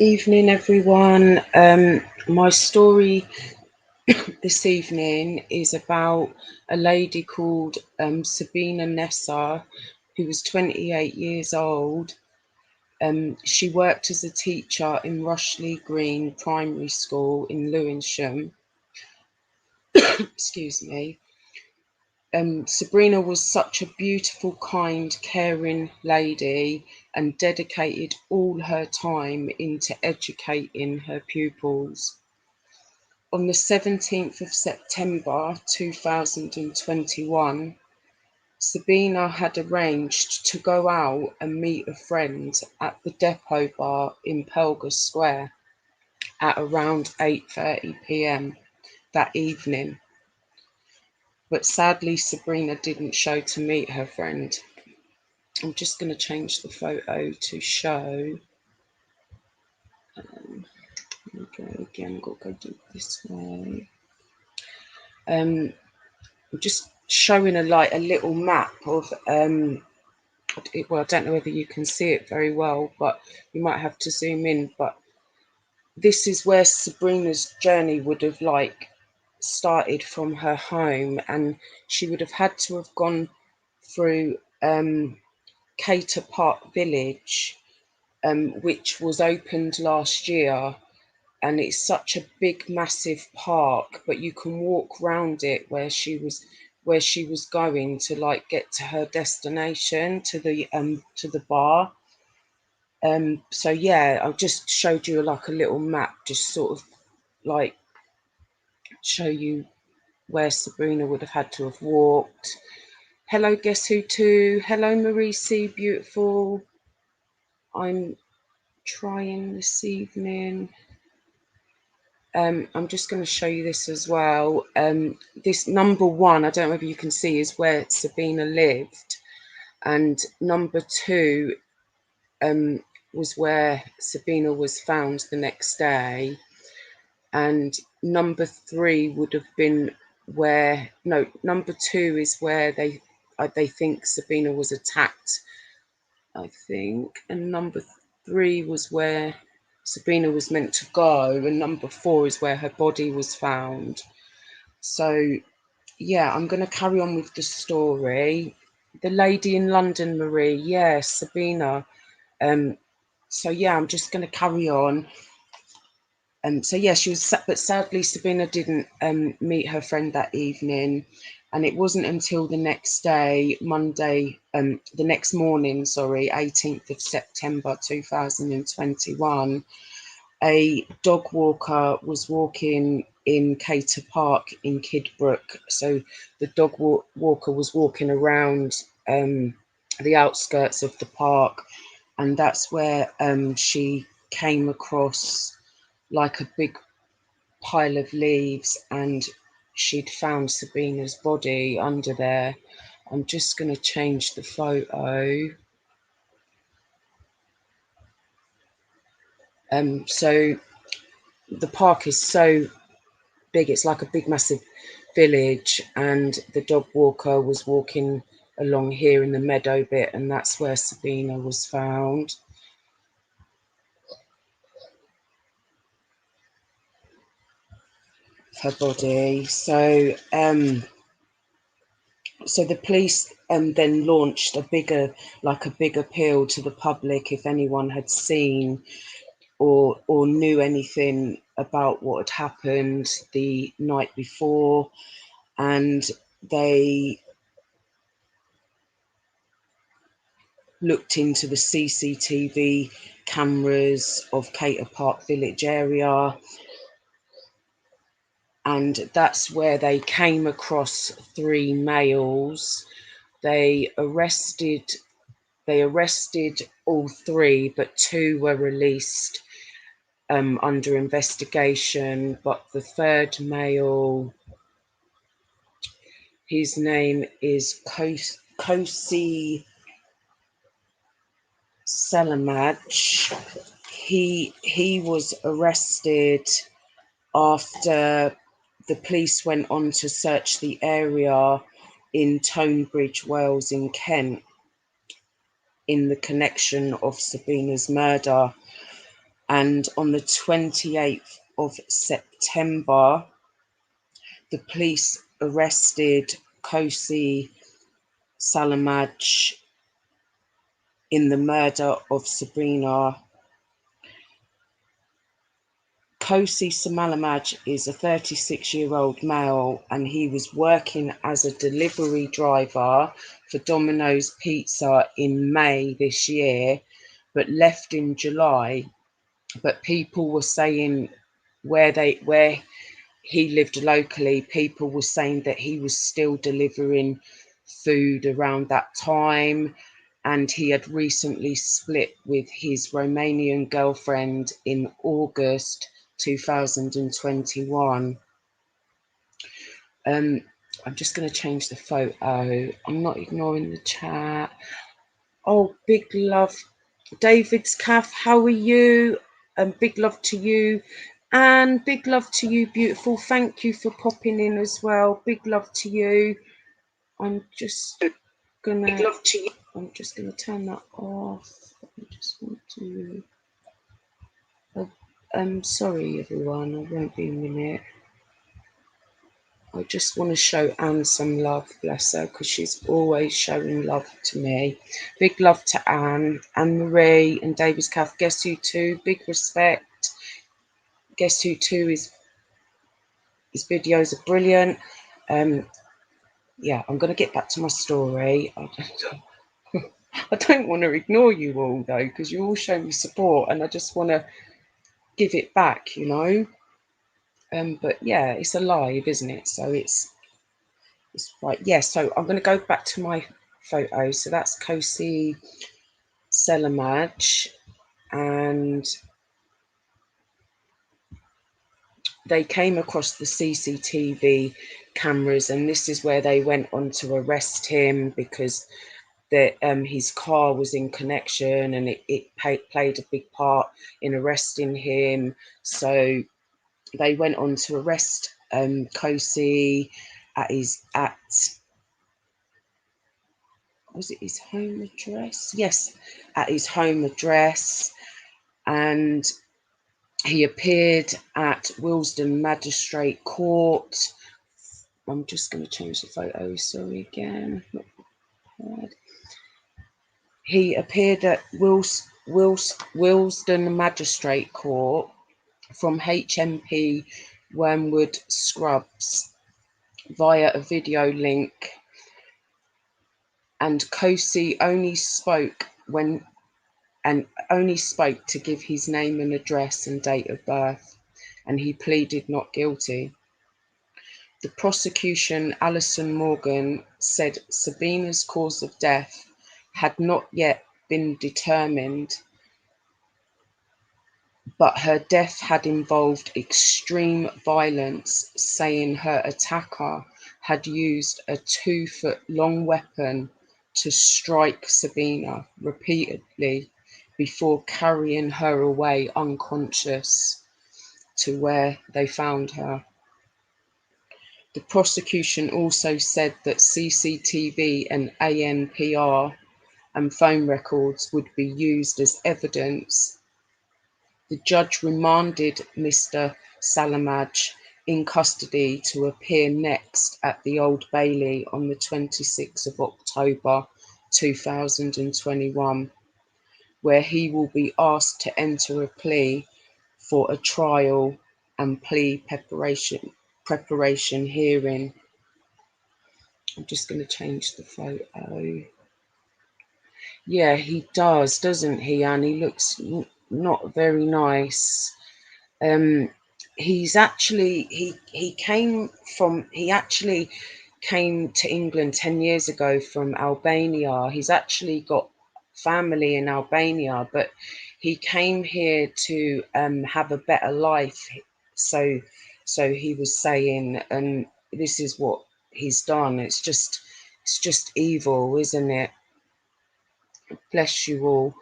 Evening, everyone. My story this evening is about a lady called Sabina Nessa, who was 28 years old. She worked as a teacher in Rushley Green Primary School in Lewisham. Excuse me. Sabrina was such a beautiful, kind, caring lady and dedicated all her time into educating her pupils. On the 17th of September 2021, Sabina had arranged to go out and meet a friend at the depot bar in Pelgar Square at around 8:30 p.m. that evening. But sadly, Sabrina didn't show to meet her friend. I'm just going to change the photo to show. Here we go again, I've got to go this way. I'm just showing a little map of well, I don't know whether you can see it very well, but you might have to zoom in. But this is where Sabrina's journey would have started from her home, and she would have had to have gone through Cater Park Village, which was opened last year, and it's such a big, massive park. But you can walk round it where she was going to get to her destination, to the bar. So yeah, I just showed you a little map, just sort of like show you where Sabrina would have had to have walked. Hello, guess who too? Hello, Marie C, beautiful. I'm trying this evening. I'm just going to show you this as well. This number 1, I don't know if you can see, is where Sabina lived, and number 2 was where Sabina was found the next day, and number 3 would have been number 2 is where they think Sabina was attacked, I think, and number 3 was where Sabina was meant to go, and number 4 is where her body was found. So yeah, I'm going to carry on with the story. The lady in London, Marie, yes, Sabina. So yeah, I'm just going to carry on. So yeah, she was, but sadly Sabina didn't meet her friend that evening, and it wasn't until the next day, Monday, the next morning, 18th of September 2021, a dog walker was walking in Cater Park in Kidbrooke. So the dog walker was walking around the outskirts of the park, and that's where she came across a big pile of leaves, and she'd found Sabina's body under there. I'm just going to change the photo. So the park is so big, it's like a big massive village, and the dog walker was walking along here in the meadow bit, and that's where Sabina was found. Her body. So the police then launched a big appeal to the public if anyone had seen or knew anything about what had happened the night before, and they looked into the CCTV cameras of Cater Park Village area, and that's where they came across 3 males. They arrested all 3, but 2 were released under investigation. But the 3rd male, his name is Kosi Selamaj. He was arrested after the police went on to search the area in Tonebridge, Wales in Kent in the connection of Sabina's murder. And on the 28th of September, the police arrested Kosi Salamaj in the murder of Sabina. Kosi Salamaj is a 36-year-old male, and he was working as a delivery driver for Domino's Pizza in May this year, but left in July. But people were saying where he lived locally, people were saying that he was still delivering food around that time, and he had recently split with his Romanian girlfriend in August 2021. I'm just going to change the photo. I'm not ignoring the chat. Oh, big love. David's Calf, how are you? Big love to you. And big love to you, beautiful. Thank you for popping in as well. Big love to you. I'm just gonna turn that off. I just want to. Sorry everyone, I won't be a minute. I just want to show Anne some love, bless her, because she's always showing love to me. Big love to Anne Marie, and David's Calf. Guess who too? Big respect. Guess who too? His videos are brilliant. Yeah, I'm going to get back to my story. I don't want to ignore you all though, because you all show me support, and I just want to give it back, you know. But yeah, it's alive, isn't it? So it's right. Yeah, so I'm going to go back to my photo. So that's Kosi Salamaj, and they came across the CCTV cameras, and this is where they went on to arrest him because his car was in connection, and it played a big part in arresting him. So they went on to arrest Kosi at was it his home address? Yes, at his home address, and he appeared at Willesden Magistrate Court. I'm just going to change the photo. Sorry again. He appeared at Willesden Magistrate Court from HMP Wormwood Scrubs via a video link, and Kosi only spoke to give his name and address and date of birth, and he pleaded not guilty. The prosecution, Alison Morgan, said Sabina's cause of death had not yet been determined, but her death had involved extreme violence, saying her attacker had used a 2-foot-long weapon to strike Sabina repeatedly before carrying her away unconscious to where they found her. The prosecution also said that CCTV and ANPR and phone records would be used as evidence. The judge remanded Mr. Salamaj in custody to appear next at the Old Bailey on the 26th of October 2021, where he will be asked to enter a plea for a trial and plea preparation hearing. I'm just going to change the photo. Yeah, he does, doesn't he? And he looks not very nice. He's actually he actually came to England 10 years ago from Albania. He's actually got family in Albania, but he came here to have a better life. So he was saying, and this is what he's done. It's just evil, isn't it? Bless you all.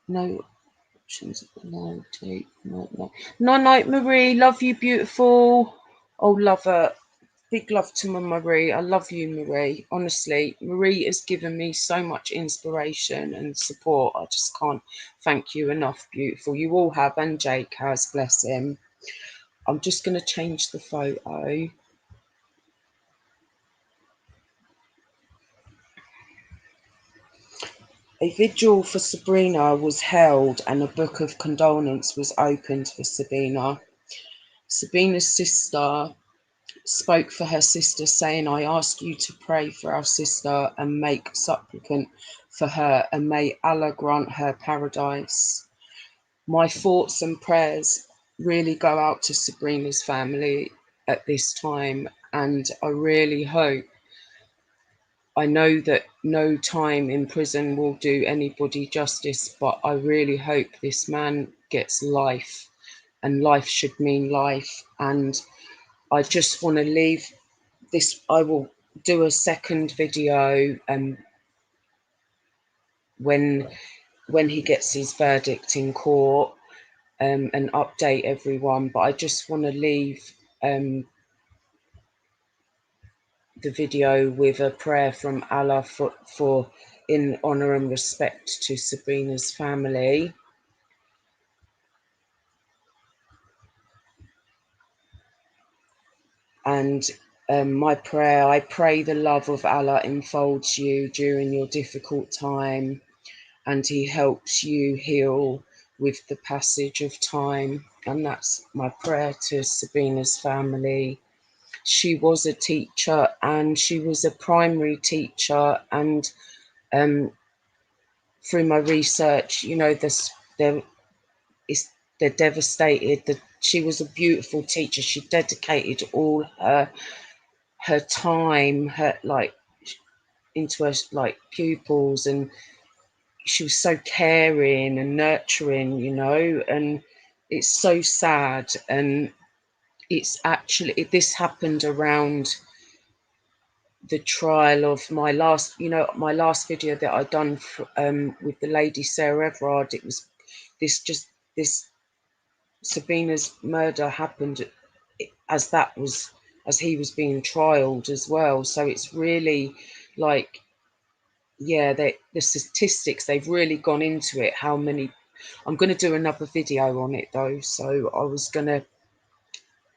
No options. No, take no. Night, Marie. Love you, beautiful. Oh, love her. big love to my Marie. I love you, Marie. Honestly, Marie has given me so much inspiration and support. I just can't thank you enough, beautiful. You all have, and Jake has, bless him. I'm just going to change the photo. A vigil for Sabina was held and a book of condolence was opened for Sabina. Sabina's sister spoke for her sister, saying, I ask you to pray for our sister and make supplicant for her, and may Allah grant her paradise. My thoughts and prayers really go out to Sabrina's family at this time, and I really hope, I know that no time in prison will do anybody justice, but I really hope this man gets life, and life should mean life. And I just want to leave this. I will do a second video when he gets his verdict in court, and update everyone. But I just want to leave the video with a prayer from Allah for in honor and respect to Sabina's family. And my prayer, I pray the love of Allah enfolds you during your difficult time, and he helps you heal with the passage of time. And that's my prayer to Sabina's family. She was a teacher, and she was a primary teacher, and through my research, you know, they're, they're devastated. That she was a beautiful teacher. She dedicated all her time, her like into her like pupils, and she was so caring and nurturing, you know. And it's so sad. And it's actually, this happened around the trial of my last, you know, my last video that I done for, with the lady Sarah Everard. It was this Sabina's murder happened as that was, as he was being trialed as well. So it's really like, yeah, the statistics, they've really gone into it. How many? I'm going to do another video on it though. So I was going to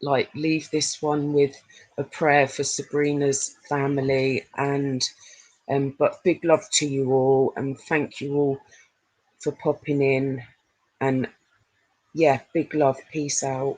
like leave this one with a prayer for Sabrina's family. And but big love to you all, and thank you all for popping in. And yeah, big love. Peace out.